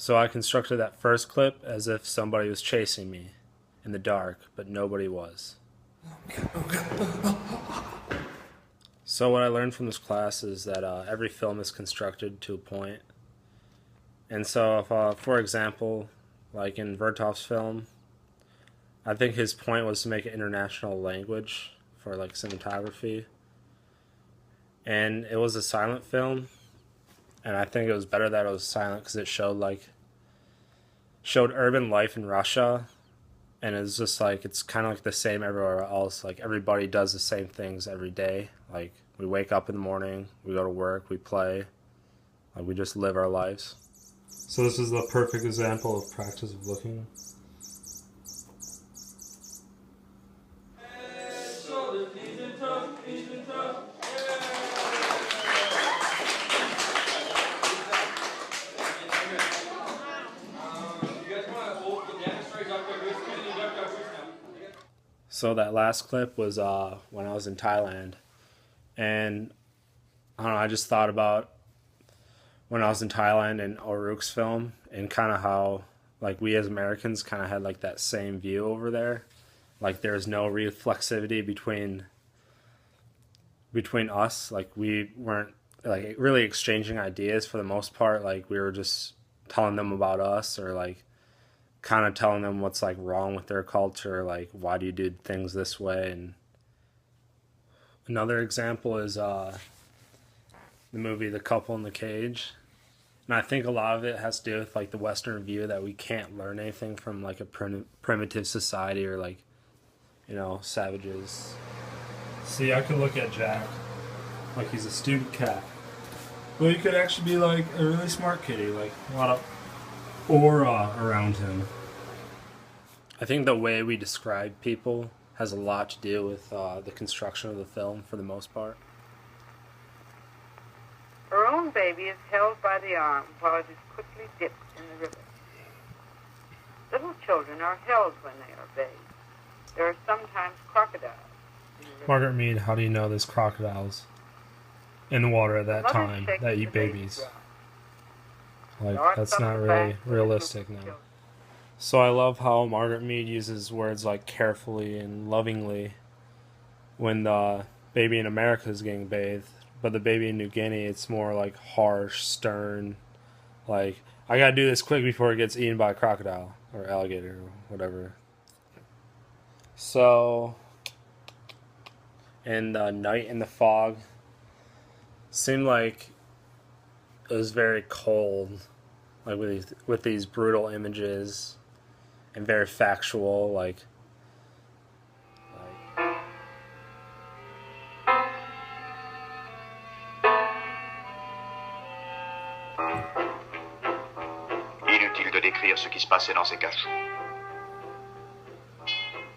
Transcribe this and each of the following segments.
So I constructed that first clip as if somebody was chasing me in the dark, but nobody was. So what I learned from this class is that every film is constructed to a point. And so, if, for example, like in Vertov's film, I think his point was to make an international language for like cinematography. And it was a silent film, and I think it was better that it was silent because it showed urban life in Russia, and it's just like it's kind of like the same everywhere else. Like everybody does the same things every day. Like we wake up in the morning, we go to work, we play, like we just live our lives. So this is the perfect example of practice of looking. So that last clip was when I was in Thailand, and I don't know. I just thought about when I was in Thailand and Oruk's film, and kind of how like we as Americans kind of had like that same view over there. Like there's no reflexivity between us. Like we weren't like really exchanging ideas for the most part. Like we were just telling them about us, or like kind of telling them what's like wrong with their culture, like why do you do things this way. And another example is the movie The Couple in the Cage, and I think a lot of it has to do with like the Western view that we can't learn anything from like a primitive society, or like, you know, savages. See, I could look at Jack like he's a stupid cat, but he could actually be like a really smart kitty, like a lot of aura around him. I think the way we describe people has a lot to do with the construction of the film for the most part. Her own baby is held by the arm while it is quickly dipped in the river. Little children are held when they are bathed. There are sometimes crocodiles in the river. Margaret Mead, how do you know there's crocodiles in the water at that time that eat babies? Like, that's not really realistic now. So I love how Margaret Mead uses words like carefully and lovingly when the baby in America is getting bathed, but the baby in New Guinea, it's more like harsh, stern, like, I gotta do this quick before it gets eaten by a crocodile or alligator or whatever. So, and the night in the fog seemed like it was very cold, like with these brutal images, and very factual, like Inutile de décrire ce qui se passait dans ces cages.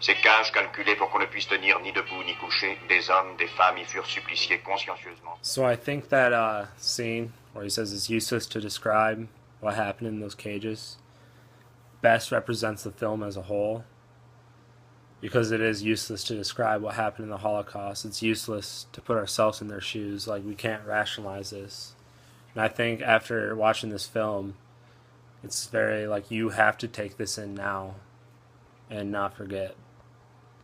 Ces cages calculées pour qu'on ne puisse tenir ni debout ni couché, des hommes, des femmes y furent suppliciés consciencieusement. So I think that scene where he says it's useless to describe what happened in those cages best represents the film as a whole, because it is useless to describe what happened in the Holocaust. It's useless to put ourselves in their shoes. Like, we can't rationalize this. And I think after watching this film, it's very like you have to take this in now and not forget.